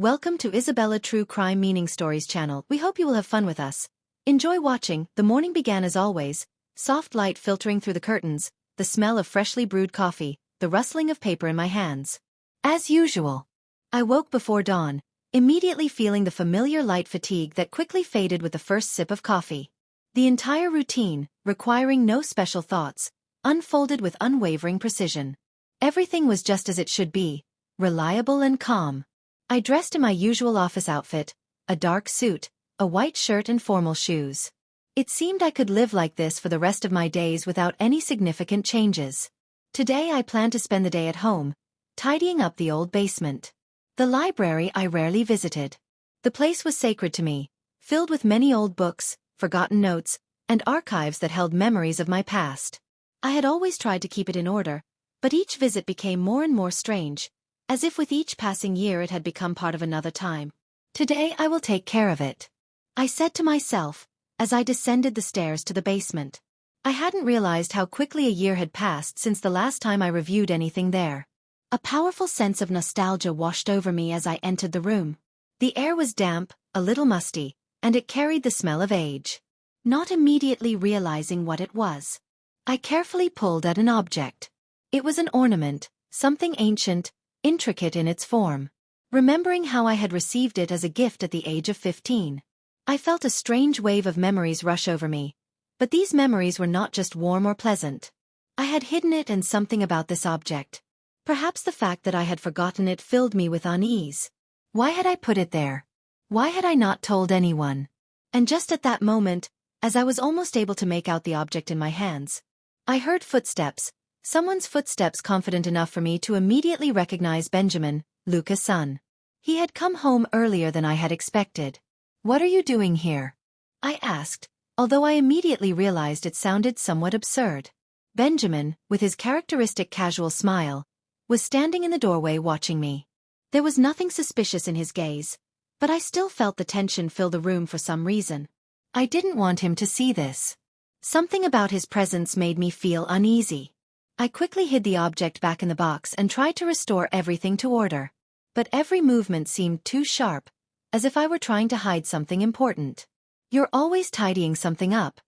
Welcome to Isabella True Crime Meaning Stories channel. We hope you will have fun with us. Enjoy watching. The morning began as always, soft light filtering through the curtains, the smell of freshly brewed coffee, the rustling of paper in my hands. As usual, I woke before dawn, immediately feeling the familiar light fatigue that quickly faded with the first sip of coffee. The entire routine, requiring no special thoughts, unfolded with unwavering precision. Everything was just as it should be, reliable and calm. I dressed in my usual office outfit, a dark suit, a white shirt and formal shoes. It seemed I could live like this for the rest of my days without any significant changes. Today I planned to spend the day at home, tidying up the old basement. The library I rarely visited. The place was sacred to me, filled with many old books, forgotten notes, and archives that held memories of my past. I had always tried to keep it in order, but each visit became more and more strange, as if with each passing year it had become part of another time. Today I will take care of it, I said to myself, as I descended the stairs to the basement. I hadn't realized how quickly a year had passed since the last time I reviewed anything there. A powerful sense of nostalgia washed over me as I entered the room. The air was damp, a little musty, and it carried the smell of age. Not immediately realizing what it was, I carefully pulled at an object. It was an ornament, something ancient, intricate in its form. Remembering how I had received it as a gift at the age of 15, I felt a strange wave of memories rush over me. But these memories were not just warm or pleasant. I had hidden it, and something about this object, perhaps the fact that I had forgotten it, filled me with unease. Why had I put it there? Why had I not told anyone? And just at that moment, as I was almost able to make out the object in my hands, I heard footsteps. Someone's footsteps, confident enough for me to immediately recognize Benjamin, Luca's son. He had come home earlier than I had expected. "What are you doing here?" I asked, although I immediately realized it sounded somewhat absurd. Benjamin, with his characteristic casual smile, was standing in the doorway watching me. There was nothing suspicious in his gaze, but I still felt the tension fill the room for some reason. I didn't want him to see this. Something about his presence made me feel uneasy. I quickly hid the object back in the box and tried to restore everything to order. But every movement seemed too sharp, as if I were trying to hide something important. "You're always tidying something up."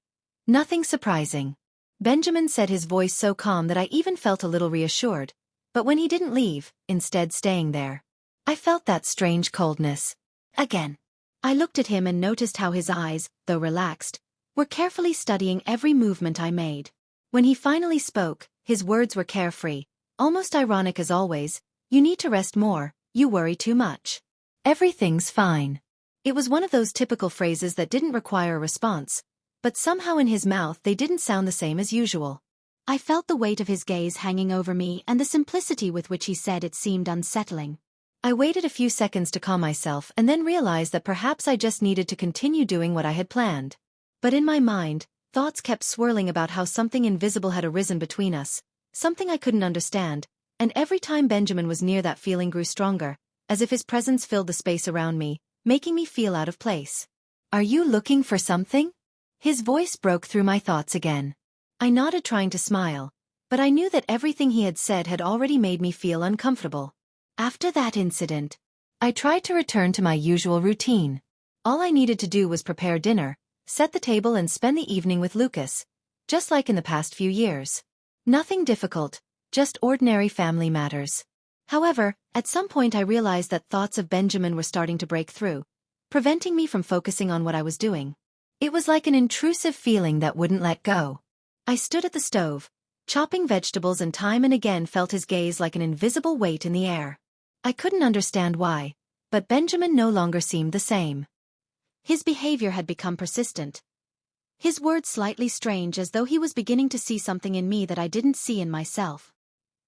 "Nothing surprising," Benjamin said, his voice so calm that I even felt a little reassured. But when he didn't leave, instead staying there, I felt that strange coldness. Again, I looked at him and noticed how his eyes, though relaxed, were carefully studying every movement I made. When he finally spoke, his words were carefree, almost ironic as always. "You need to rest more, you worry too much. Everything's fine." It was one of those typical phrases that didn't require a response, but somehow in his mouth they didn't sound the same as usual. I felt the weight of his gaze hanging over me, and the simplicity with which he said it seemed unsettling. I waited a few seconds to calm myself and then realized that perhaps I just needed to continue doing what I had planned. But in my mind, thoughts kept swirling about how something invisible had arisen between us, something I couldn't understand, and every time Benjamin was near, that feeling grew stronger, as if his presence filled the space around me, making me feel out of place. "Are you looking for something?" His voice broke through my thoughts again. I nodded, trying to smile, but I knew that everything he had said had already made me feel uncomfortable. After that incident, I tried to return to my usual routine. All I needed to do was prepare dinner, set the table and spend the evening with Lucas, just like in the past few years. Nothing difficult, just ordinary family matters. However, at some point I realized that thoughts of Benjamin were starting to break through, preventing me from focusing on what I was doing. It was like an intrusive feeling that wouldn't let go. I stood at the stove, chopping vegetables, and time and again felt his gaze like an invisible weight in the air. I couldn't understand why, but Benjamin no longer seemed the same. His behavior had become persistent. His words slightly strange, as though he was beginning to see something in me that I didn't see in myself.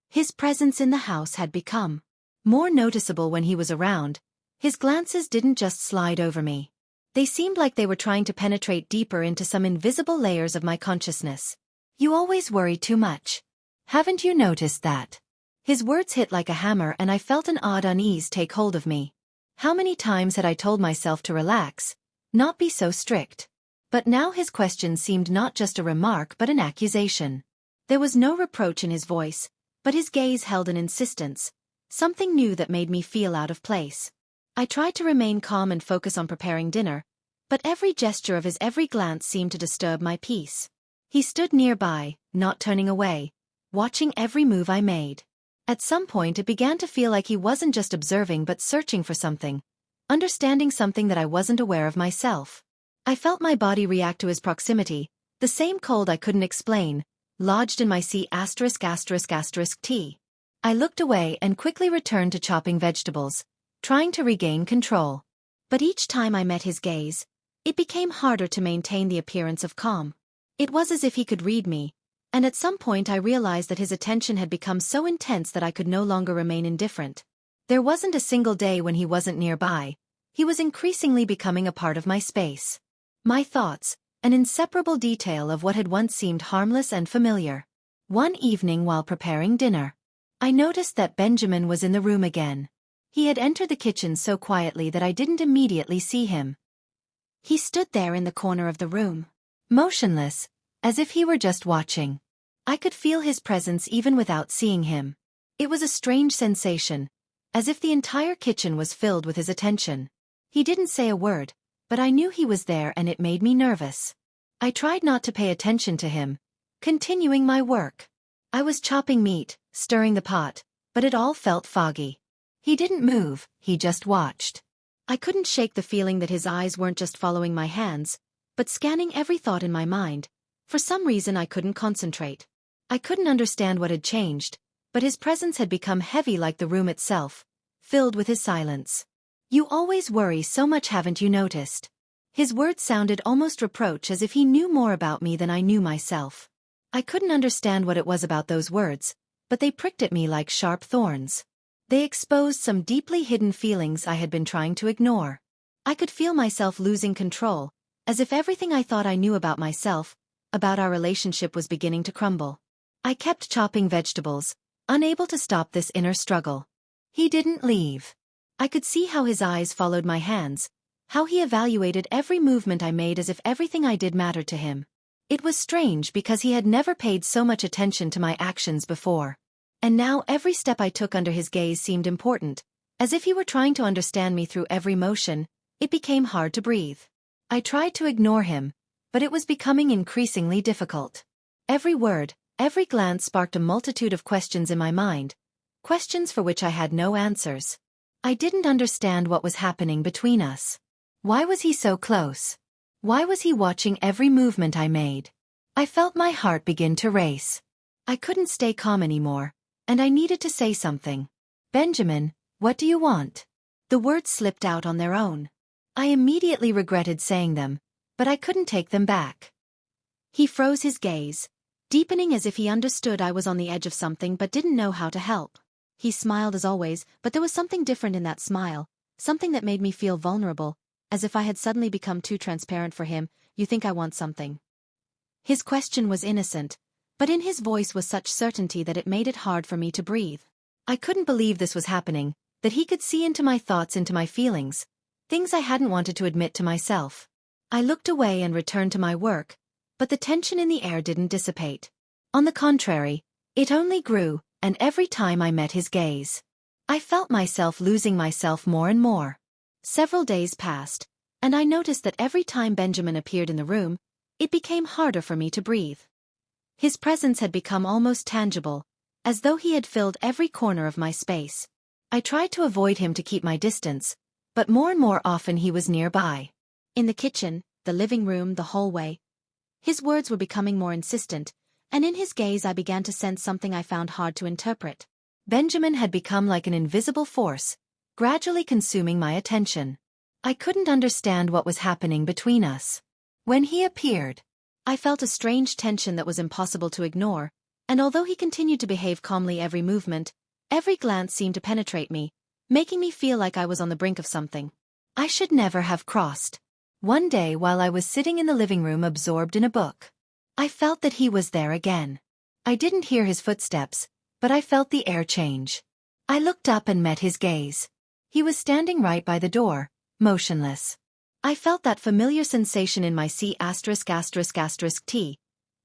His presence in the house had become more noticeable when he was around. His glances didn't just slide over me. They seemed like they were trying to penetrate deeper into some invisible layers of my consciousness. "You always worry too much. Haven't you noticed that?" His words hit like a hammer, and I felt an odd unease take hold of me. How many times had I told myself to relax, not be so strict? But now his question seemed not just a remark but an accusation. There was no reproach in his voice, but his gaze held an insistence, something new that made me feel out of place. I tried to remain calm and focus on preparing dinner, but every gesture of his every glance seemed to disturb my peace. He stood nearby, not turning away, watching every move I made. At some point it began to feel like he wasn't just observing but searching for something, understanding something that I wasn't aware of myself. I felt my body react to his proximity, the same cold I couldn't explain, lodged in my C*******T. I looked away and quickly returned to chopping vegetables, trying to regain control. But each time I met his gaze, it became harder to maintain the appearance of calm. It was as if he could read me, and at some point I realized that his attention had become so intense that I could no longer remain indifferent. There wasn't a single day when he wasn't nearby. He was increasingly becoming a part of my space. My thoughts, an inseparable detail of what had once seemed harmless and familiar. One evening while preparing dinner, I noticed that Benjamin was in the room again. He had entered the kitchen so quietly that I didn't immediately see him. He stood there in the corner of the room, motionless, as if he were just watching. I could feel his presence even without seeing him. It was a strange sensation, as if the entire kitchen was filled with his attention. He didn't say a word, but I knew he was there and it made me nervous. I tried not to pay attention to him, continuing my work. I was chopping meat, stirring the pot, but it all felt foggy. He didn't move, he just watched. I couldn't shake the feeling that his eyes weren't just following my hands, but scanning every thought in my mind. For some reason I couldn't concentrate. I couldn't understand what had changed, but his presence had become heavy like the room itself, filled with his silence. "You always worry so much, haven't you noticed?" His words sounded almost reproach, as if he knew more about me than I knew myself. I couldn't understand what it was about those words, but they pricked at me like sharp thorns. They exposed some deeply hidden feelings I had been trying to ignore. I could feel myself losing control, as if everything I thought I knew about myself, about our relationship, was beginning to crumble. I kept chopping vegetables, unable to stop this inner struggle. He didn't leave. I could see how his eyes followed my hands, how he evaluated every movement I made as if everything I did mattered to him. It was strange because he had never paid so much attention to my actions before. And now every step I took under his gaze seemed important, as if he were trying to understand me through every motion. It became hard to breathe. I tried to ignore him, but it was becoming increasingly difficult. Every word, every glance sparked a multitude of questions in my mind, questions for which I had no answers. I didn't understand what was happening between us. Why was he so close? Why was he watching every movement I made? I felt my heart begin to race. I couldn't stay calm anymore, and I needed to say something. "Benjamin, what do you want?" The words slipped out on their own. I immediately regretted saying them, but I couldn't take them back. He froze his gaze, deepening as if he understood I was on the edge of something but didn't know how to help. He smiled as always, but there was something different in that smile, something that made me feel vulnerable, as if I had suddenly become too transparent for him. "You think I want something?" His question was innocent, but in his voice was such certainty that it made it hard for me to breathe. I couldn't believe this was happening, that he could see into my thoughts, into my feelings, things I hadn't wanted to admit to myself. I looked away and returned to my work, but the tension in the air didn't dissipate. On the contrary, it only grew, and every time I met his gaze, I felt myself losing myself more and more. Several days passed, and I noticed that every time Benjamin appeared in the room, it became harder for me to breathe. His presence had become almost tangible, as though he had filled every corner of my space. I tried to avoid him to keep my distance, but more and more often he was nearby. In the kitchen, the living room, the hallway, his words were becoming more insistent, and in his gaze I began to sense something I found hard to interpret. Benjamin had become like an invisible force, gradually consuming my attention. I couldn't understand what was happening between us. When he appeared, I felt a strange tension that was impossible to ignore, and although he continued to behave calmly, every movement, every glance seemed to penetrate me, making me feel like I was on the brink of something I should never have crossed. One day while I was sitting in the living room absorbed in a book, I felt that he was there again. I didn't hear his footsteps, but I felt the air change. I looked up and met his gaze. He was standing right by the door, motionless. I felt that familiar sensation in my C******T,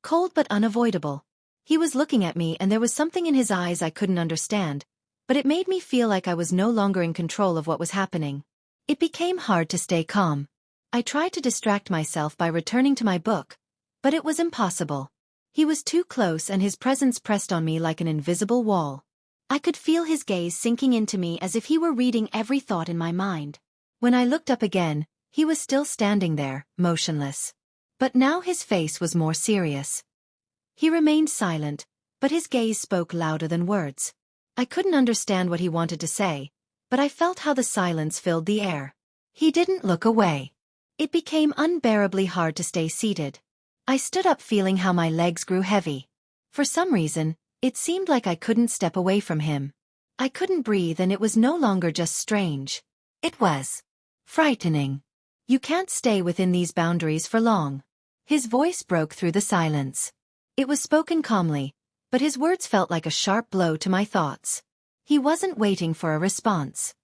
cold but unavoidable. He was looking at me and there was something in his eyes I couldn't understand, but it made me feel like I was no longer in control of what was happening. It became hard to stay calm. I tried to distract myself by returning to my book, but it was impossible. He was too close and his presence pressed on me like an invisible wall. I could feel his gaze sinking into me as if he were reading every thought in my mind. When I looked up again, he was still standing there, motionless. But now his face was more serious. He remained silent, but his gaze spoke louder than words. I couldn't understand what he wanted to say, but I felt how the silence filled the air. He didn't look away. It became unbearably hard to stay seated. I stood up feeling how my legs grew heavy. For some reason, it seemed like I couldn't step away from him. I couldn't breathe and it was no longer just strange. It was frightening. You can't stay within these boundaries for long. His voice broke through the silence. It was spoken calmly, but his words felt like a sharp blow to my thoughts. He wasn't waiting for a response.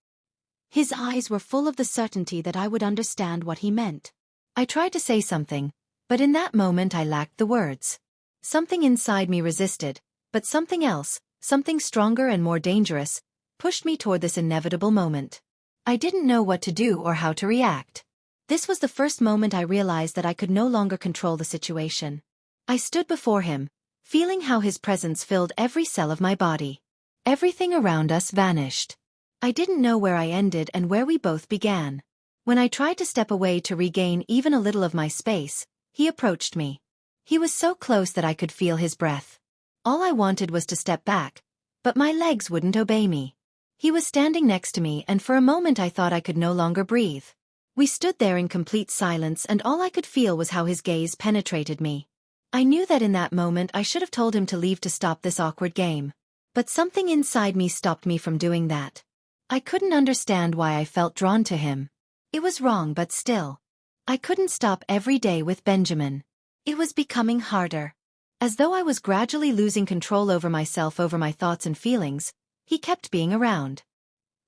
His eyes were full of the certainty that I would understand what he meant. I tried to say something, but in that moment I lacked the words. Something inside me resisted, but something else, something stronger and more dangerous, pushed me toward this inevitable moment. I didn't know what to do or how to react. This was the first moment I realized that I could no longer control the situation. I stood before him, feeling how his presence filled every cell of my body. Everything around us vanished. I didn't know where I ended and where we both began. When I tried to step away to regain even a little of my space, he approached me. He was so close that I could feel his breath. All I wanted was to step back, but my legs wouldn't obey me. He was standing next to me and for a moment I thought I could no longer breathe. We stood there in complete silence and all I could feel was how his gaze penetrated me. I knew that in that moment I should have told him to leave to stop this awkward game. But something inside me stopped me from doing that. I couldn't understand why I felt drawn to him. It was wrong but still. I couldn't stop every day with Benjamin. It was becoming harder. As though I was gradually losing control over myself, over my thoughts and feelings, he kept being around.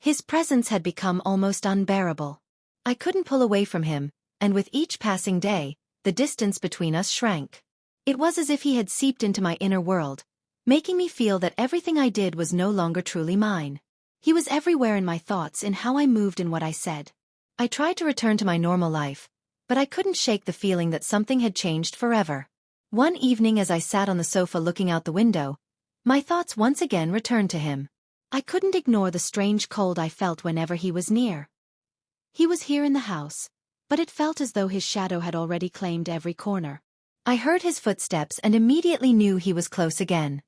His presence had become almost unbearable. I couldn't pull away from him, and with each passing day, the distance between us shrank. It was as if he had seeped into my inner world, making me feel that everything I did was no longer truly mine. He was everywhere in my thoughts, in how I moved and what I said. I tried to return to my normal life, but I couldn't shake the feeling that something had changed forever. One evening as I sat on the sofa looking out the window, my thoughts once again returned to him. I couldn't ignore the strange cold I felt whenever he was near. He was here in the house, but it felt as though his shadow had already claimed every corner. I heard his footsteps and immediately knew he was close again.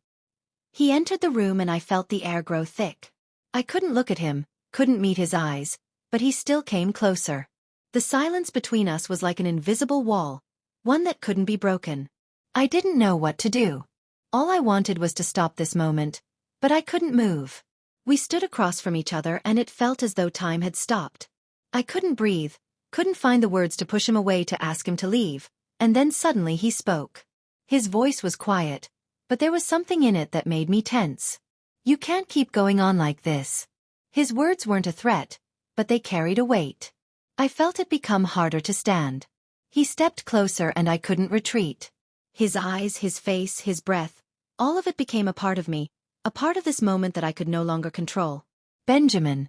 He entered the room and I felt the air grow thick. I couldn't look at him, couldn't meet his eyes, but he still came closer. The silence between us was like an invisible wall, one that couldn't be broken. I didn't know what to do. All I wanted was to stop this moment, but I couldn't move. We stood across from each other and it felt as though time had stopped. I couldn't breathe, couldn't find the words to push him away, to ask him to leave, and then suddenly he spoke. His voice was quiet, but there was something in it that made me tense. "You can't keep going on like this." His words weren't a threat, but they carried a weight. I felt it become harder to stand. He stepped closer and I couldn't retreat. His eyes, his face, his breath, all of it became a part of me, a part of this moment that I could no longer control. "Benjamin,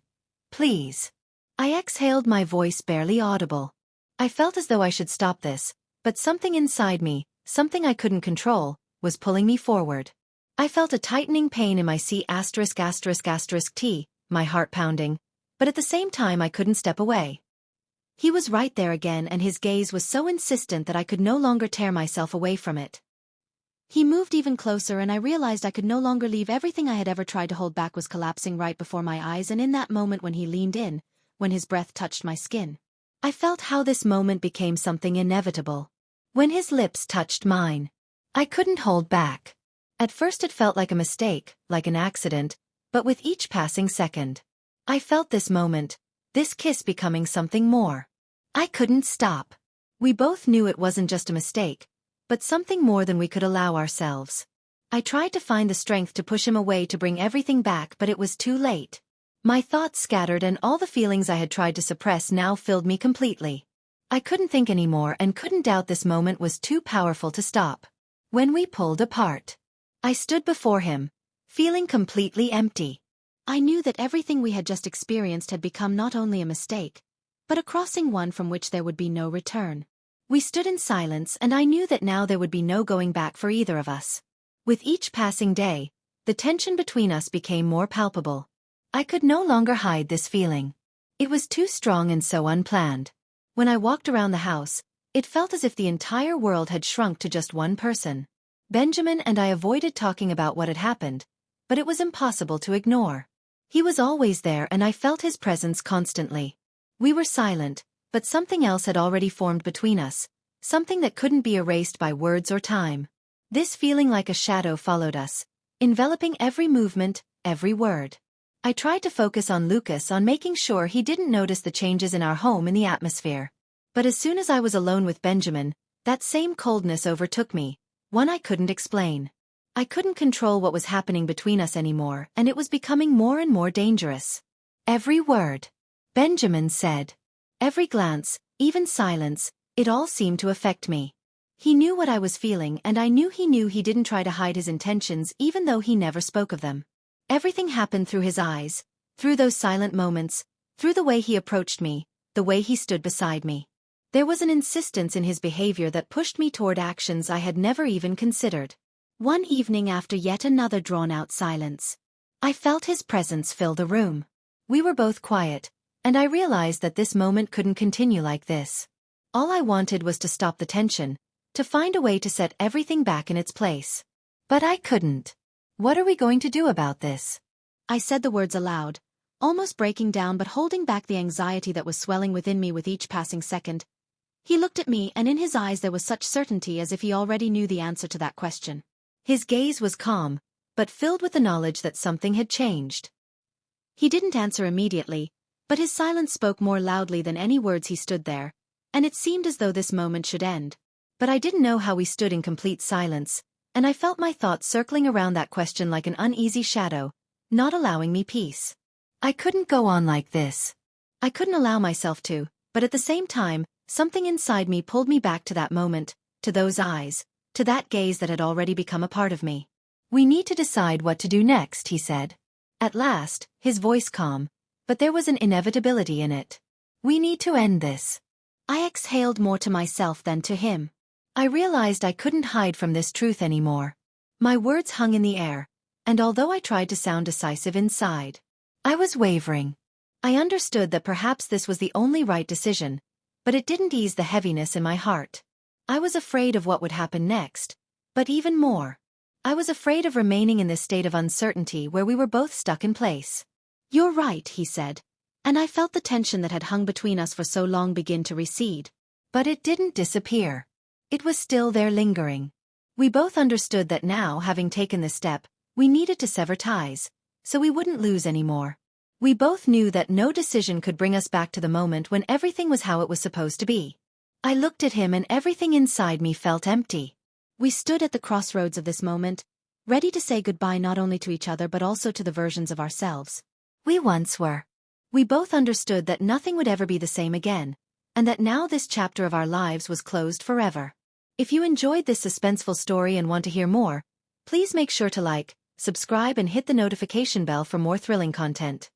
please." I exhaled, my voice barely audible. I felt as though I should stop this, but something inside me, something I couldn't control, was pulling me forward. I felt a tightening pain in my C*******T, my heart pounding, but at the same time I couldn't step away. He was right there again and his gaze was so insistent that I could no longer tear myself away from it. He moved even closer and I realized I could no longer leave. Everything I had ever tried to hold back was collapsing right before my eyes, and in that moment when he leaned in, when his breath touched my skin, I felt how this moment became something inevitable. When his lips touched mine, I couldn't hold back. At first it felt like a mistake, like an accident, but with each passing second, I felt this moment, this kiss, becoming something more. I couldn't stop. We both knew it wasn't just a mistake, but something more than we could allow ourselves. I tried to find the strength to push him away, to bring everything back, but it was too late. My thoughts scattered and all the feelings I had tried to suppress now filled me completely. I couldn't think anymore and couldn't doubt. This moment was too powerful to stop. When we pulled apart, I stood before him, feeling completely empty. I knew that everything we had just experienced had become not only a mistake, but a crossing one from which there would be no return. We stood in silence, and I knew that now there would be no going back for either of us. With each passing day, the tension between us became more palpable. I could no longer hide this feeling. It was too strong and so unplanned. When I walked around the house, it felt as if the entire world had shrunk to just one person. Benjamin and I avoided talking about what had happened, but it was impossible to ignore. He was always there, and I felt his presence constantly. We were silent, but something else had already formed between us, something that couldn't be erased by words or time. This feeling like a shadow followed us, enveloping every movement, every word. I tried to focus on Lucas, on making sure he didn't notice the changes in our home in the atmosphere. But as soon as I was alone with Benjamin, that same coldness overtook me, one I couldn't explain. I couldn't control what was happening between us anymore, and it was becoming more and more dangerous. Every word Benjamin said, every glance, even silence, it all seemed to affect me. He knew what I was feeling, and I knew he didn't try to hide his intentions even though he never spoke of them. Everything happened through his eyes, through those silent moments, through the way he approached me, the way he stood beside me. There was an insistence in his behavior that pushed me toward actions I had never even considered. One evening, after yet another drawn-out silence, I felt his presence fill the room. We were both quiet, and I realized that this moment couldn't continue like this. All I wanted was to stop the tension, to find a way to set everything back in its place. But I couldn't. "What are we going to do about this?" I said the words aloud, almost breaking down but holding back the anxiety that was swelling within me with each passing second. He looked at me, and in his eyes there was such certainty, as if he already knew the answer to that question. His gaze was calm, but filled with the knowledge that something had changed. He didn't answer immediately, but his silence spoke more loudly than any words. He stood there, and it seemed as though this moment should end. But I didn't know how we stood in complete silence, and I felt my thoughts circling around that question like an uneasy shadow, not allowing me peace. I couldn't go on like this. I couldn't allow myself to, but at the same time, something inside me pulled me back to that moment, to those eyes, to that gaze that had already become a part of me. "We need to decide what to do next," he said. At last, his voice calm, but there was an inevitability in it. "We need to end this." I exhaled, more to myself than to him. I realized I couldn't hide from this truth anymore. My words hung in the air, and although I tried to sound decisive inside, I was wavering. I understood that perhaps this was the only right decision, but it didn't ease the heaviness in my heart. I was afraid of what would happen next, but even more, I was afraid of remaining in this state of uncertainty where we were both stuck in place. "You're right," he said, and I felt the tension that had hung between us for so long begin to recede. But it didn't disappear. It was still there, lingering. We both understood that now, having taken this step, we needed to sever ties, so we wouldn't lose any more. We both knew that no decision could bring us back to the moment when everything was how it was supposed to be. I looked at him, and everything inside me felt empty. We stood at the crossroads of this moment, ready to say goodbye not only to each other but also to the versions of ourselves we once were. We both understood that nothing would ever be the same again, and that now this chapter of our lives was closed forever. If you enjoyed this suspenseful story and want to hear more, please make sure to like, subscribe, and hit the notification bell for more thrilling content.